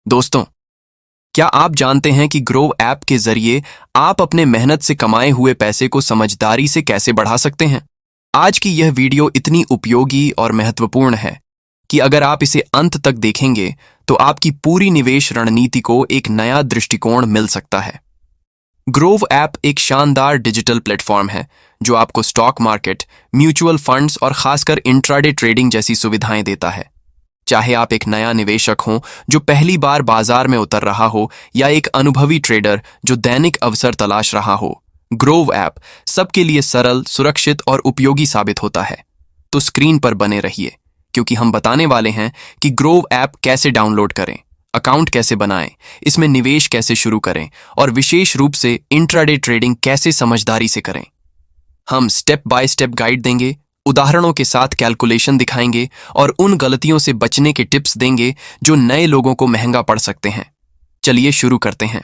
दोस्तों, क्या आप जानते हैं कि ग्रोव ऐप के जरिए आप अपने मेहनत से कमाए हुए पैसे को समझदारी से कैसे बढ़ा सकते हैं? आज की यह वीडियो इतनी उपयोगी और महत्वपूर्ण है कि अगर आप इसे अंत तक देखेंगे तो आपकी पूरी निवेश रणनीति को एक नया दृष्टिकोण मिल सकता है। ग्रोव ऐप एक शानदार डिजिटल प्लेटफॉर्म है जो आपको स्टॉक मार्केट, म्यूचुअल फंड्स और खासकर इंट्राडे ट्रेडिंग जैसी सुविधाएं देता है। चाहे आप एक नया निवेशक हो जो पहली बार बाजार में उतर रहा हो या एक अनुभवी ट्रेडर जो दैनिक अवसर तलाश रहा हो, ग्रोव ऐप सबके लिए सरल, सुरक्षित और उपयोगी साबित होता है। तो स्क्रीन पर बने रहिए क्योंकि हम बताने वाले हैं कि ग्रोव ऐप कैसे डाउनलोड करें, अकाउंट कैसे बनाएं, इसमें निवेश कैसे शुरू करें और विशेष रूप से इंट्राडे ट्रेडिंग कैसे समझदारी से करें। हम स्टेप बाय स्टेप गाइड देंगे, उदाहरणों के साथ कैलकुलेशन दिखाएंगे और उन गलतियों से बचने के टिप्स देंगे जो नए लोगों को महंगा पड़ सकते हैं। चलिए शुरू करते हैं।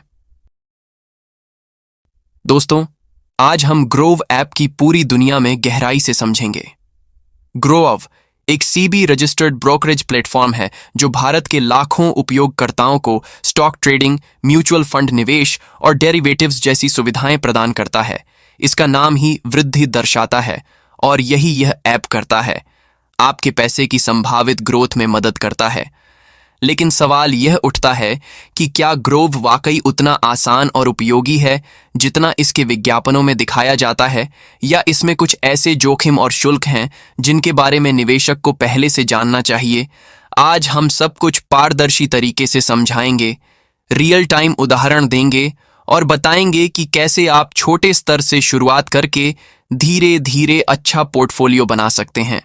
दोस्तों, आज हम ग्रोव ऐप की पूरी दुनिया में गहराई से समझेंगे। ग्रोव एक सीबी रजिस्टर्ड ब्रोकरेज प्लेटफॉर्म है जो भारत के लाखों उपयोगकर्ताओं को स्टॉक ट्रेडिंग, म्यूचुअल फंड निवेश और डेरिवेटिव्स जैसी सुविधाएं प्रदान करता है। इसका नाम ही वृद्धि दर्शाता है और यही यह ऐप करता है, आपके पैसे की संभावित ग्रोथ में मदद करता है। लेकिन सवाल यह उठता है कि क्या ग्रोव वाकई उतना आसान और उपयोगी है जितना इसके विज्ञापनों में दिखाया जाता है, या इसमें कुछ ऐसे जोखिम और शुल्क हैं जिनके बारे में निवेशक को पहले से जानना चाहिए? आज हम सब कुछ पारदर्शी तरीके से समझाएंगे, रियल टाइम उदाहरण देंगे और बताएंगे कि कैसे आप छोटे स्तर से शुरुआत करके धीरे धीरे अच्छा पोर्टफोलियो बना सकते हैं।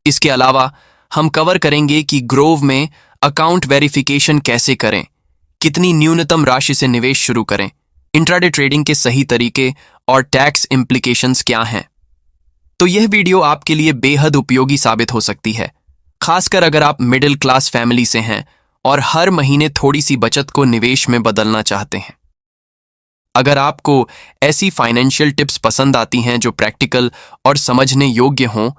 इसके अलावा हम कवर करेंगे कि ग्रोव में अकाउंट वेरिफिकेशन कैसे करें, कितनी न्यूनतम राशि से निवेश शुरू करें, इंट्राडे ट्रेडिंग के सही तरीके और टैक्स इम्प्लीकेशंस क्या हैं। तो यह वीडियो आपके लिए बेहद उपयोगी साबित हो सकती है, खासकर अगर आप मिडिल क्लास फैमिली से हैं और हर महीने थोड़ी सी बचत को निवेश में बदलना चाहते हैं। अगर आपको ऐसी फाइनेंशियल टिप्स पसंद आती हैं जो प्रैक्टिकल और समझने योग्य हों,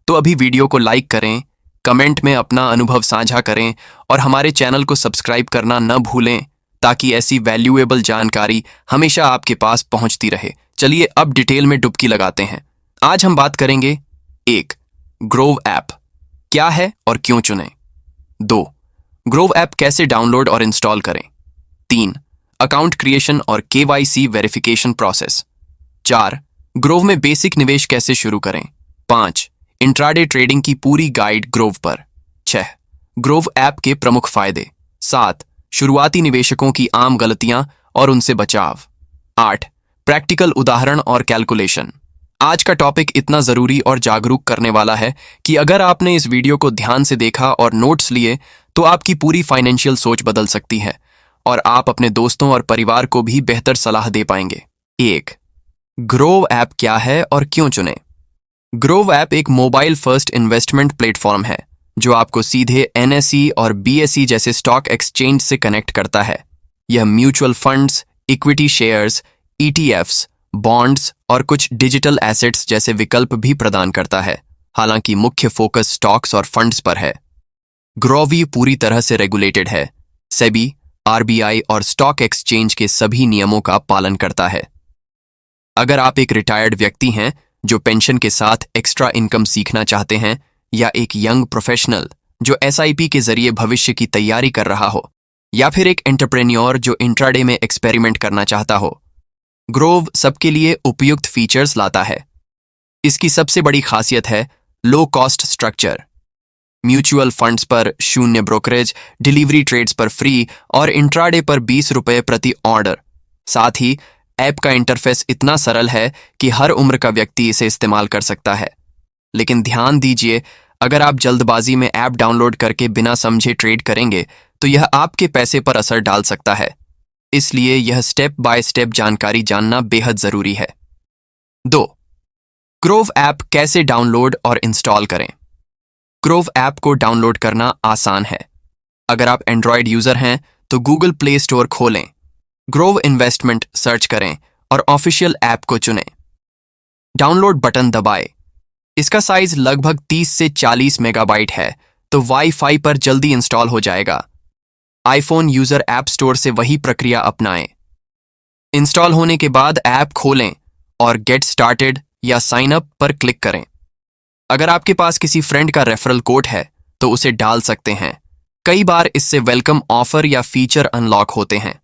तो अभी वीडियो को लाइक करें, कमेंट में अपना अनुभव साझा करें और हमारे चैनल को सब्सक्राइब करना न भूलें ताकि ऐसी वैल्यूएबल जानकारी हमेशा आपके पास पहुंचती रहे। चलिए अब डिटेल में डुबकी लगाते हैं। आज हम बात करेंगे 1. ग्रोव ऐप क्या है और क्यों चुनें। 2. ग्रोव ऐप कैसे डाउनलोड और इंस्टॉल करें। 3. अकाउंट क्रिएशन और KYC वेरिफिकेशन प्रोसेस। 4. ग्रोव में बेसिक निवेश कैसे शुरू करें। 5. इंट्राडे ट्रेडिंग की पूरी गाइड ग्रोव पर। 6. ग्रोव ऐप के प्रमुख फायदे। 7. शुरुआती निवेशकों की आम गलतियां और उनसे बचाव। 8. प्रैक्टिकल उदाहरण और कैलकुलेशन। आज का टॉपिक इतना जरूरी और जागरूक करने वाला है कि अगर आपने इस वीडियो को ध्यान से देखा और नोट्स लिए तो आपकी पूरी फाइनेंशियल सोच बदल सकती है और आप अपने दोस्तों और परिवार को भी बेहतर सलाह दे पाएंगे। 1. ग्रोव ऐप क्या है और क्यों चुनें। ग्रोव ऐप एक मोबाइल फर्स्ट इन्वेस्टमेंट प्लेटफॉर्म है जो आपको सीधे NSE और BSE जैसे स्टॉक एक्सचेंज से कनेक्ट करता है। यह mutual funds, equity shares, ETFs, bonds और कुछ डिजिटल एसेट्स जैसे विकल्प भी प्रदान करता है, हालांकि मुख्य फोकस स्टॉक्स और फंड्स पर है। ग्रोव पूरी तरह से रेगुलेटेड है, SEBI, RBI और स्टॉक एक्सचेंज के सभी नियमों का पालन करता है। अगर आप एक रिटायर्ड व्यक्ति हैं जो पेंशन के साथ एक्स्ट्रा इनकम सीखना चाहते हैं, या एक यंग प्रोफेशनल जो SIP के जरिए भविष्य की तैयारी कर रहा हो, या फिर एक एंटरप्रेन्योर जो इंट्राडे में एक्सपेरिमेंट करना चाहता हो, ग्रोव सबके लिए उपयुक्त फीचर्स लाता है। इसकी सबसे बड़ी खासियत है low cost structure. Mutual funds पर 0 ब्रोकरेज, डिलीवरी ट्रेड्स पर फ्री और इंट्राडे पर 20 रुपये प्रति ऑर्डर। साथ ही ऐप का इंटरफेस इतना सरल है कि हर उम्र का व्यक्ति इसे इस्तेमाल कर सकता है। लेकिन ध्यान दीजिए, अगर आप जल्दबाजी में ऐप डाउनलोड करके बिना समझे ट्रेड करेंगे तो यह आपके पैसे पर असर डाल सकता है। इसलिए यह स्टेप बाय स्टेप जानकारी जानना बेहद जरूरी है। 2. ग्रोव ऐप कैसे डाउनलोड और इंस्टॉल करें। ग्रोव ऐप को डाउनलोड करना आसान है। अगर आप एंड्रॉयड यूजर हैं तो गूगल प्ले स्टोर खोलें, ग्रोव इन्वेस्टमेंट सर्च करें और ऑफिशियल ऐप को चुनें। डाउनलोड बटन दबाएं। इसका साइज लगभग 30 से 40 मेगाबाइट है, तो वाईफाई पर जल्दी इंस्टॉल हो जाएगा। आईफोन यूजर ऐप स्टोर से वही प्रक्रिया अपनाएं। इंस्टॉल होने के बाद ऐप खोलें और गेट स्टार्टेड या साइन अप पर क्लिक करें। अगर आपके पास किसी फ्रेंड का रेफरल कोड है तो उसे डाल सकते हैं। कई बार इससे वेलकम ऑफर या फीचर अनलॉक होते हैं।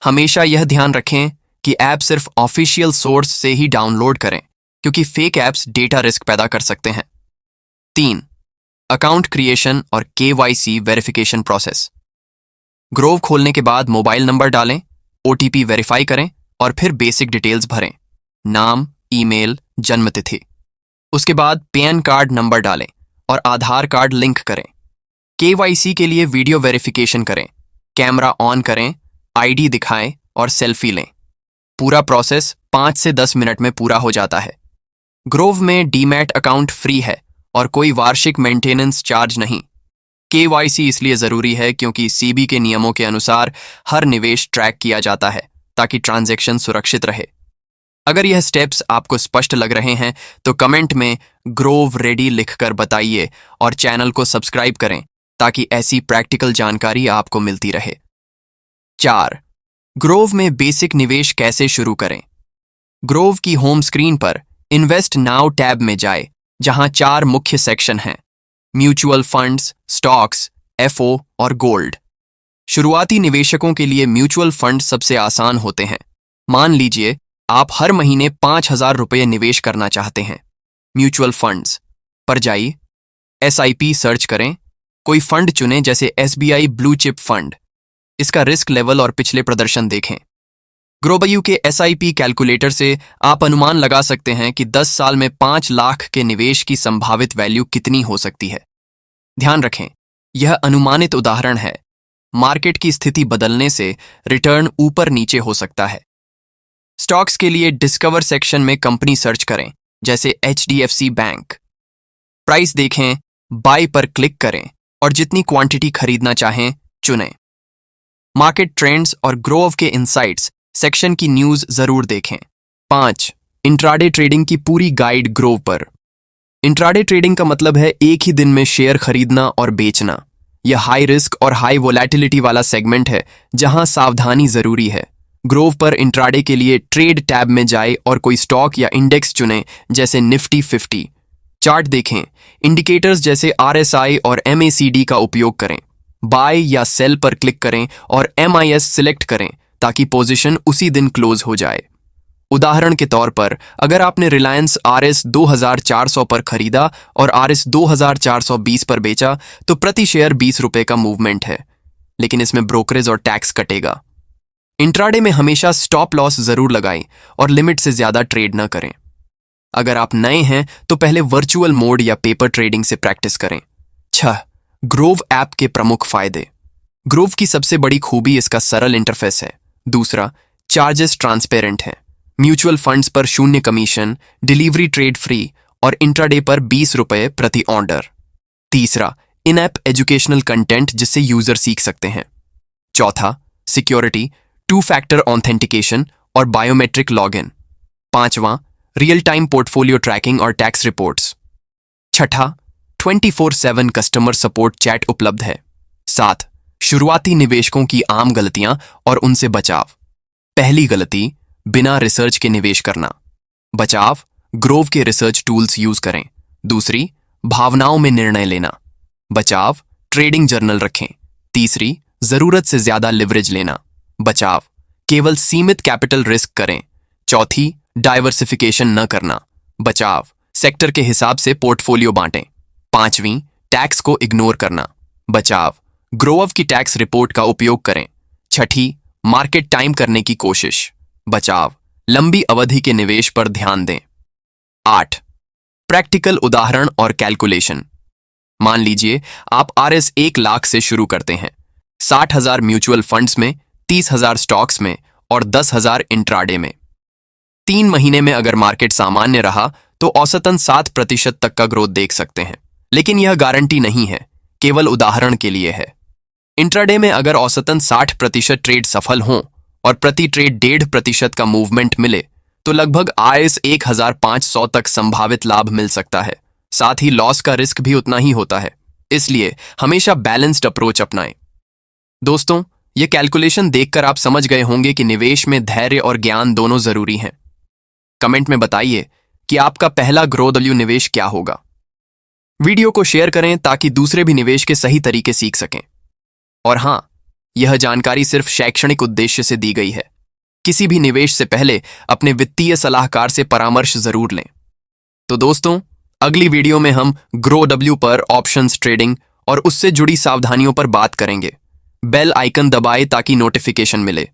हमेशा यह ध्यान रखें कि ऐप सिर्फ ऑफिशियल सोर्स से ही डाउनलोड करें, क्योंकि फेक ऐप्स डेटा रिस्क पैदा कर सकते हैं। 3. अकाउंट क्रिएशन और KYC वेरिफिकेशन प्रोसेस। ग्रोव खोलने के बाद मोबाइल नंबर डालें, OTP वेरीफाई करें और फिर बेसिक डिटेल्स भरें, नाम, ईमेल, जन्मतिथि। उसके बाद पैन कार्ड नंबर डालें और आधार कार्ड लिंक करें। KYC के लिए वीडियो वेरिफिकेशन करें, कैमरा ऑन करें, ID दिखाएं और सेल्फी लें। पूरा प्रोसेस 5 से 10 मिनट में पूरा हो जाता है। ग्रोव में डीमैट अकाउंट फ्री है और कोई वार्षिक मेंटेनेंस चार्ज नहीं। KYC इसलिए जरूरी है क्योंकि CB के नियमों के अनुसार हर निवेश ट्रैक किया जाता है ताकि ट्रांजैक्शन सुरक्षित रहे। अगर यह स्टेप्स आपको स्पष्ट लग रहे हैं तो कमेंट में ग्रोव रेडी लिखकर बताइए और चैनल को सब्सक्राइब करें ताकि ऐसी प्रैक्टिकल जानकारी आपको मिलती रहे। 4. ग्रोव में बेसिक निवेश कैसे शुरू करें। ग्रोव की होम स्क्रीन पर इन्वेस्ट नाउ टैब में जाए, जहां 4 मुख्य सेक्शन हैं: म्यूचुअल फंड्स, स्टॉक्स, FO और गोल्ड। शुरुआती निवेशकों के लिए म्यूचुअल फंड सबसे आसान होते हैं। मान लीजिए आप हर महीने 5,000 रुपये निवेश करना चाहते हैं। म्यूचुअल फंड्स पर जाइए, SIP सर्च करें, कोई फंड चुनें जैसे SBI ब्लू चिप फंड। इसका रिस्क लेवल और पिछले प्रदर्शन देखें। ग्रोबयू के SIP कैलकुलेटर से आप अनुमान लगा सकते हैं कि 10 साल में 5 लाख के निवेश की संभावित वैल्यू कितनी हो सकती है। ध्यान रखें, यह अनुमानित उदाहरण है। मार्केट की स्थिति बदलने से रिटर्न ऊपर नीचे हो सकता है। स्टॉक्स के लिए डिस्कवर सेक्शन में कंपनी सर्च करें, जैसे HDFC बैंक। प्राइस देखें, बाय पर क्लिक करें और जितनी क्वांटिटी खरीदना चाहें चुनें। मार्केट ट्रेंड्स और ग्रोव के इनसाइट्स सेक्शन की न्यूज़ जरूर देखें। 5. इंट्राडे ट्रेडिंग की पूरी गाइड ग्रोव पर। इंट्राडे ट्रेडिंग का मतलब है एक ही दिन में शेयर खरीदना और बेचना। यह हाई रिस्क और हाई वोलेटिलिटी वाला सेगमेंट है जहां सावधानी जरूरी है। ग्रोव पर इंट्राडे के लिए ट्रेड टैब में जाए और कोई स्टॉक या इंडेक्स चुनें, जैसे निफ्टी 50। चार्ट देखें, इंडिकेटर्स जैसे RSI और MACD का उपयोग करें। बाय या सेल पर क्लिक करें और MIS सिलेक्ट करें ताकि पोजीशन उसी दिन क्लोज हो जाए। उदाहरण के तौर पर, अगर आपने रिलायंस RS 2400 पर खरीदा और RS 2420 पर बेचा तो प्रति शेयर 20 रुपए का मूवमेंट है, लेकिन इसमें ब्रोकरेज और टैक्स कटेगा। इंट्राडे में हमेशा स्टॉप लॉस जरूर लगाएं और लिमिट से ज्यादा ट्रेड न करें। अगर आप नए हैं तो पहले वर्चुअल मोड या पेपर ट्रेडिंग से प्रैक्टिस करें। 6. ग्रोव ऐप के प्रमुख फायदे। ग्रोव की सबसे बड़ी खूबी इसका सरल इंटरफेस है। दूसरा, चार्जेस ट्रांसपेरेंट हैं। म्यूचुअल फंड्स पर 0 कमीशन, डिलीवरी ट्रेड फ्री और इंट्राडे पर 20 रुपए प्रति ऑर्डर। तीसरा, इन ऐप एजुकेशनल कंटेंट जिससे यूजर सीख सकते हैं। चौथा, सिक्योरिटी, 2 फैक्टर ऑथेंटिकेशन और बायोमेट्रिक लॉगिन। 5वां, रियल टाइम पोर्टफोलियो ट्रैकिंग और टैक्स रिपोर्ट्स। 6ठा, 24/7 कस्टमर सपोर्ट चैट उपलब्ध है। 7. शुरुआती निवेशकों की आम गलतियां और उनसे बचाव। पहली गलती, बिना रिसर्च के निवेश करना। बचाव, ग्रोव के रिसर्च टूल्स यूज करें। दूसरी, भावनाओं में निर्णय लेना। बचाव, ट्रेडिंग जर्नल रखें। तीसरी, जरूरत से ज्यादा लिवरेज लेना। बचाव, केवल सीमित कैपिटल रिस्क करें। चौथी, डाइवर्सिफिकेशन न करना। बचाव, सेक्टर के हिसाब से पोर्टफोलियो बांटें। 5वीं, टैक्स को इग्नोर करना। बचाव, ग्रोव की टैक्स रिपोर्ट का उपयोग करें। 6ठी, मार्केट टाइम करने की कोशिश। बचाव, लंबी अवधि के निवेश पर ध्यान दें। 8. प्रैक्टिकल उदाहरण और कैलकुलेशन। मान लीजिए आप RS 1 लाख से शुरू करते हैं, 60,000 म्यूचुअल फंड्स में, 30,000 स्टॉक्स में और 10,000 इंट्राडे में। 3 महीने में अगर मार्केट सामान्य रहा तो औसतन 7% तक का ग्रोथ देख सकते हैं, लेकिन यह गारंटी नहीं है, केवल उदाहरण के लिए है। इंट्राडे में अगर औसतन 60% ट्रेड सफल हों और प्रति ट्रेड 1.5% का मूवमेंट मिले तो लगभग RS 1,500 तक संभावित लाभ मिल सकता है। साथ ही लॉस का रिस्क भी उतना ही होता है, इसलिए हमेशा बैलेंस्ड अप्रोच अपनाएं। दोस्तों, ये कैलकुलेशन देखकर आप समझ गए होंगे कि निवेश में धैर्य और ज्ञान दोनों जरूरी हैं। कमेंट में बताइए कि आपका पहला ग्रो डब्ल्यू निवेश क्या होगा। वीडियो को शेयर करें ताकि दूसरे भी निवेश के सही तरीके सीख सकें। और हां, यह जानकारी सिर्फ शैक्षणिक उद्देश्य से दी गई है। किसी भी निवेश से पहले अपने वित्तीय सलाहकार से परामर्श जरूर लें। तो दोस्तों, अगली वीडियो में हम ग्रो डब्ल्यू पर ऑप्शंस ट्रेडिंग और उससे जुड़ी सावधानियों पर बात करेंगे। बेल आइकन दबाएं ताकि नोटिफिकेशन मिले।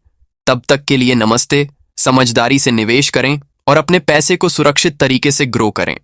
तब तक के लिए नमस्ते। समझदारी से निवेश करें और अपने पैसे को सुरक्षित तरीके से ग्रो करें।